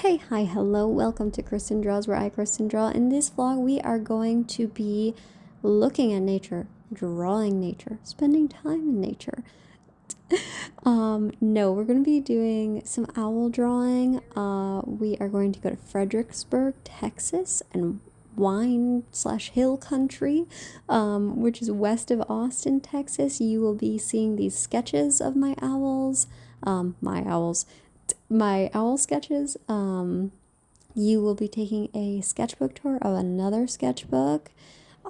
Hey, hi, hello, welcome to Kristen Draws, where I, Kristen Draw. In this vlog, we are going to be looking at nature, drawing nature, spending time in nature. No, we're going to be doing some owl drawing. We are going to go to Fredericksburg, Texas, and wine/hill country, which is west of Austin, Texas. You will be seeing these sketches of my owls, my owl sketches. You will be taking a sketchbook tour of another sketchbook.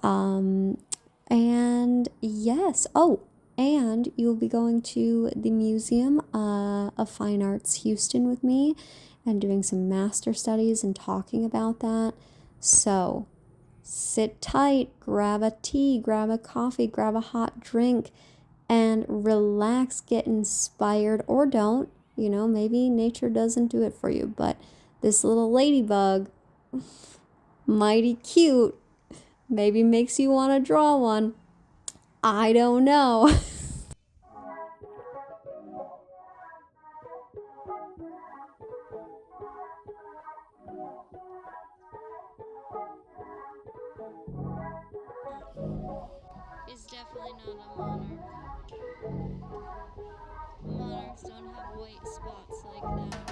And yes, and you'll be going to the Museum of Fine Arts Houston with me and doing some master studies and talking about that. So sit tight, grab a tea, grab a coffee, grab a hot drink, and relax, get inspired, or don't. Maybe nature doesn't do it for you, but this little ladybug, mighty cute, maybe makes you want to draw one. I don't know. Is definitely not a monarch. Monarchs don't have white spots like that.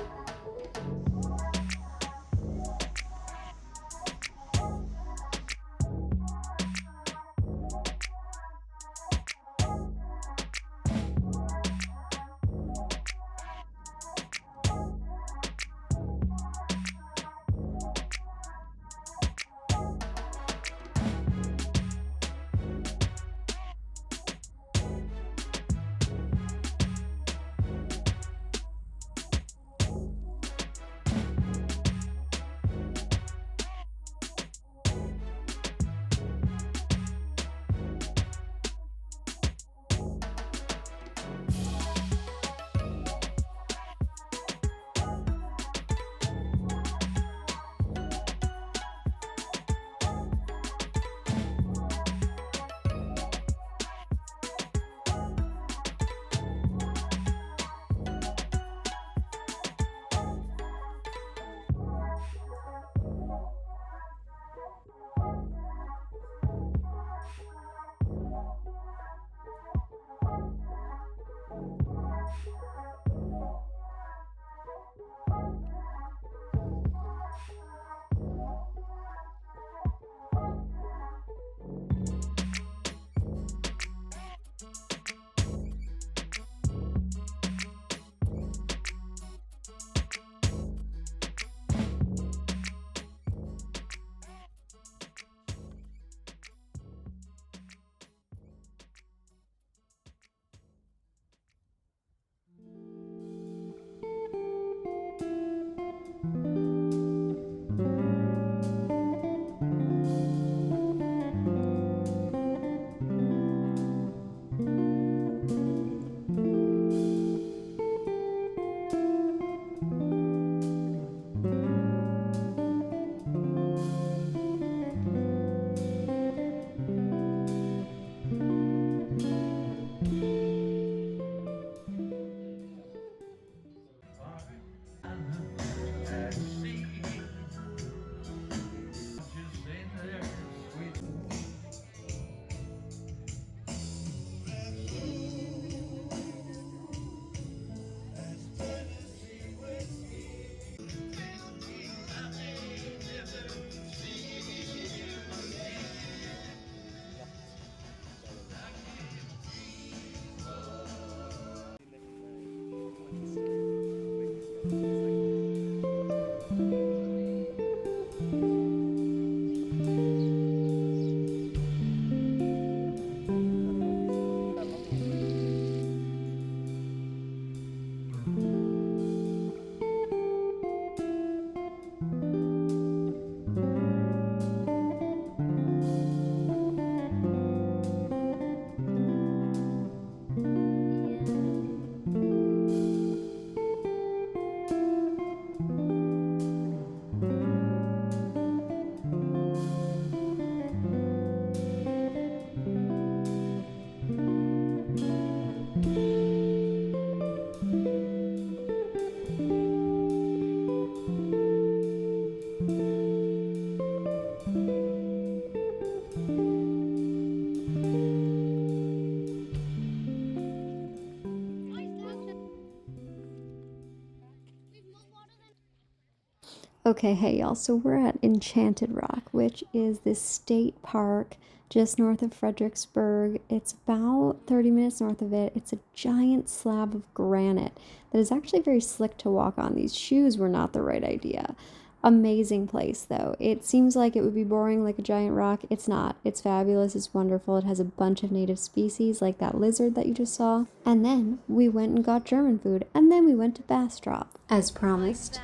Okay, hey y'all, so we're at Enchanted Rock, which is this state park just north of Fredericksburg. It's about 30 minutes north of it. It's a giant slab of granite that is actually very slick to walk on. These shoes were not the right idea. Amazing place though. It seems like it would be boring like a giant rock. It's not. It's fabulous. It's wonderful. It has a bunch of native species like that lizard that you just saw. And then we went and got German food. And then we went to Bastrop. As promised,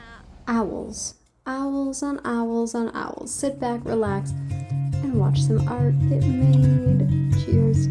owls. Owls on owls on owls. Sit back, relax, and watch some art get made. Cheers.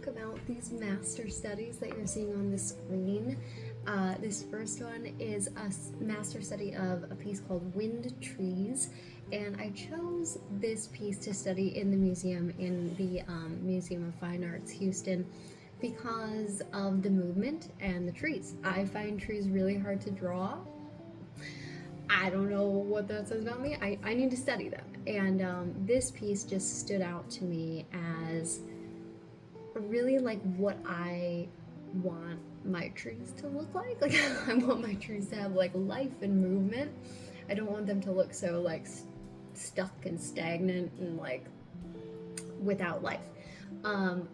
about these master studies that you're seeing on the screen. This first one is a master study of a piece called Wind Trees, and I chose this piece to study in the museum, in the Museum of Fine Arts, Houston, because of the movement and the trees. I find trees really hard to draw. I don't know what that says about me. I need to study them. And this piece just stood out to me as really like what I want my trees to look like. Like I want my trees to have like life and movement. I don't want them to look so like stuck and stagnant and like without life.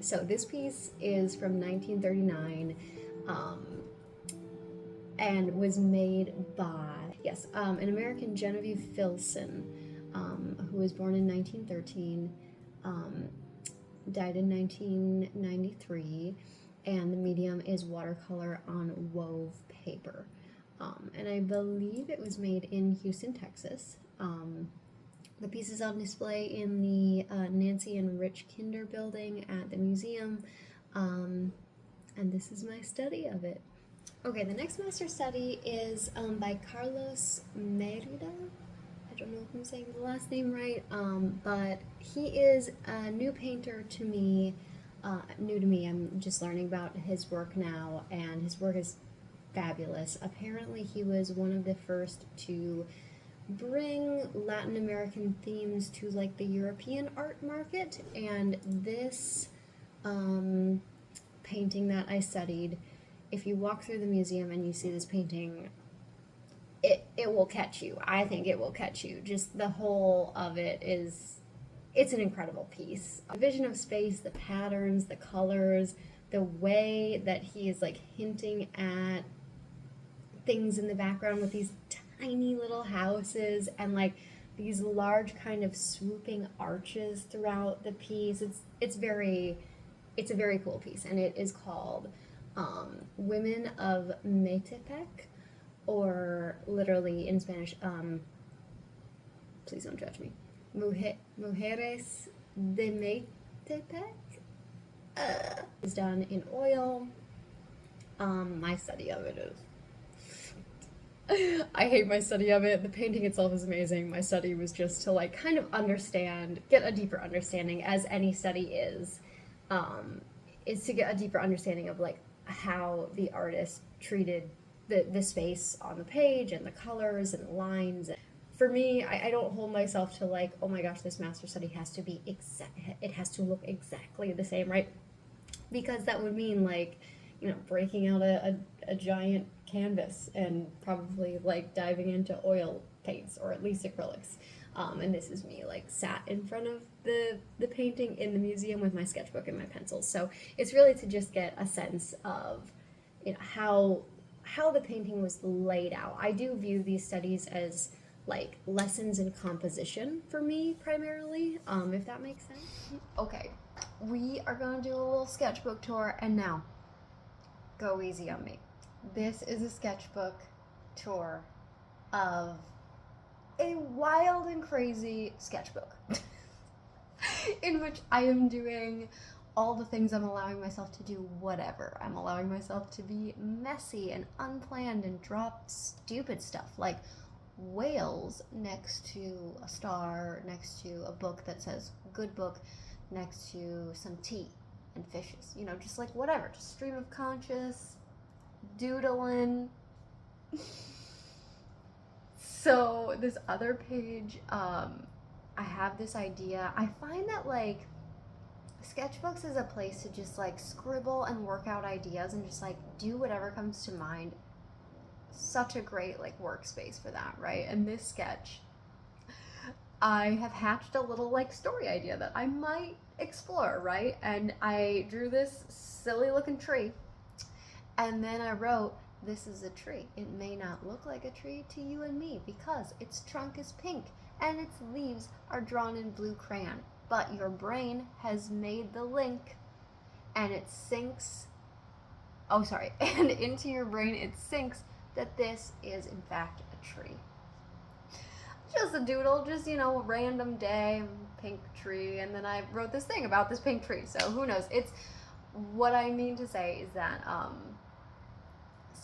So this piece is from 1939 and was made by, yes, an American, Genevieve Filson, who was born in 1913, died in 1993, and the medium is watercolor on wove paper. And I believe it was made in Houston, Texas. The piece is on display in the Nancy and Rich Kinder building at the museum, and this is my study of it. Okay, the next master study is by Carlos Merida. I don't know if I'm saying the last name right, but he is a new painter to me, new to me. I'm just learning about his work now, and his work is fabulous. Apparently, he was one of the first to bring Latin American themes to like the European art market, and this painting that I studied, if you walk through the museum and you see this painting, it will catch you. I think it will catch you. Just the whole of it is, it's an incredible piece. The vision of space, the patterns, the colors, the way that he is like hinting at things in the background with these tiny little houses and like these large kind of swooping arches throughout the piece. It's a very cool piece, and it is called Women of Metepec, or literally in Spanish, please don't judge me, Mujeres de Metepec. It's done in oil. My study of it is I hate my study of it. The painting itself is amazing. My study was just to like kind of understand, get a deeper understanding, as any study is to get a deeper understanding of like how the artist treated the space on the page and the colors and the lines. For me, I don't hold myself to like, oh my gosh, this master study has to be it has to look exactly the same, right? Because that would mean like, you know, breaking out a giant canvas and probably like diving into oil paints or at least acrylics. And this is me like sat in front of the painting in the museum with my sketchbook and my pencils. So it's really to just get a sense of, you know, how the painting was laid out. I do view these studies as like lessons in composition for me primarily, if that makes sense. Okay, we are gonna do a little sketchbook tour, and now go easy on me. This is a sketchbook tour of a wild and crazy sketchbook in which I am doing all the things. I'm allowing myself to do whatever. I'm allowing myself to be messy and unplanned and drop stupid stuff like whales next to a star, next to a book that says good book, next to some tea and fishes, you know, just like whatever, just stream of conscious, doodling. So this other page, I have this idea. I find that like sketchbooks is a place to just like scribble and work out ideas and just like do whatever comes to mind. Such a great like workspace for that, right? And this sketch, I have hatched a little like story idea that I might explore, right? And I drew this silly looking tree, and then I wrote, this is a tree. It may not look like a tree to you and me because its trunk is pink and its leaves are drawn in blue crayon, but your brain has made the link, and it sinks, and into your brain it sinks that this is in fact a tree. Just a doodle, just, you know, a random day, pink tree, and then I wrote this thing about this pink tree. So who knows? what I mean to say is that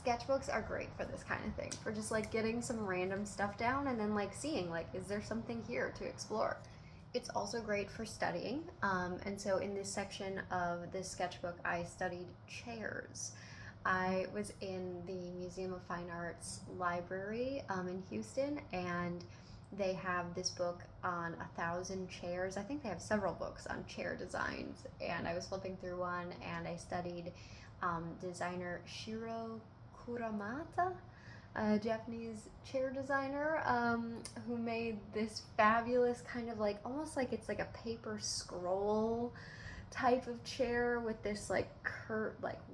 sketchbooks are great for this kind of thing, for just like getting some random stuff down and then like seeing like, is there something here to explore? It's also great for studying, and so in this section of this sketchbook I studied chairs. I was in the Museum of Fine Arts library in Houston, and they have this book on 1,000 chairs. I think they have several books on chair designs, and I was flipping through one and I studied designer Shiro Kuramata, a Japanese chair designer, who made this fabulous kind of like, almost like it's like a paper scroll type of chair with this like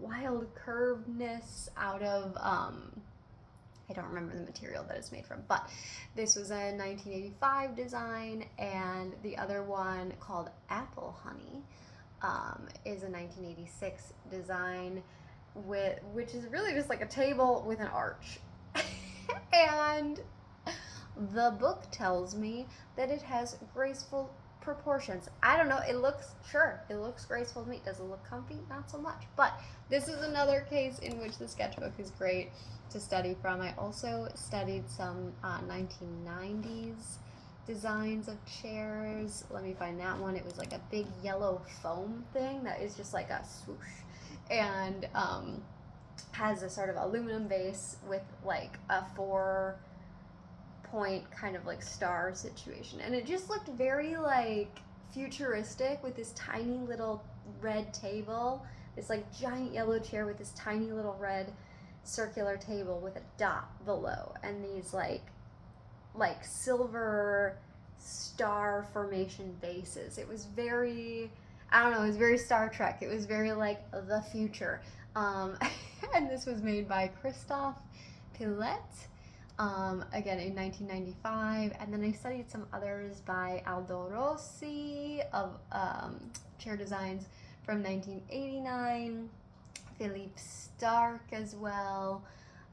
wild curvedness out of I don't remember the material that it's made from, but this was a 1985 design, and the other one called Apple Honey is a 1986 design, which is really just like a table with an arch. And the book tells me that it has graceful proportions. I don't know, it looks graceful to me. Does it look comfy? Not so much. But this is another case in which the sketchbook is great to study from. I also studied some 1990s designs of chairs. Let me find that one. It was like a big yellow foam thing that is just like a swoosh, and has a sort of aluminum base with like a 4-point kind of like star situation, and it just looked very like futuristic with this tiny little red table, this like giant yellow chair with this tiny little red circular table with a dot below, and these like silver star formation bases. It was very, I don't know, it was very Star Trek. It was very like the future. And this was made by Christophe Pillet, again in 1995. And then I studied some others by Aldo Rossi of chair designs from 1989, Philippe Stark as well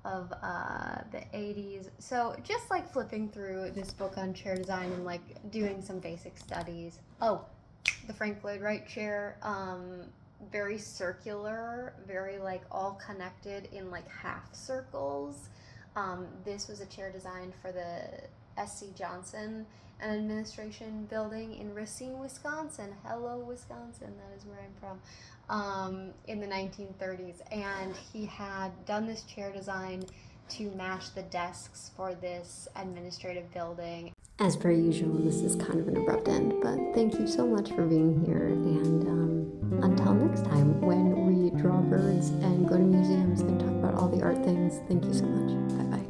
of the 80s. So just like flipping through this book on chair design and like doing some basic studies. Oh, the Frank Lloyd Wright chair, very circular, very like all connected in like half circles. This was a chair designed for the S.C. Johnson and Administration Building in Racine, Wisconsin. Hello, Wisconsin, that is where I'm from, in the 1930s. And he had done this chair design to match the desks for this administrative building. As per usual, this is kind of an abrupt end, but thank you so much for being here, and until next time, when we draw birds and go to museums and talk about all the art things, thank you so much. Bye-bye.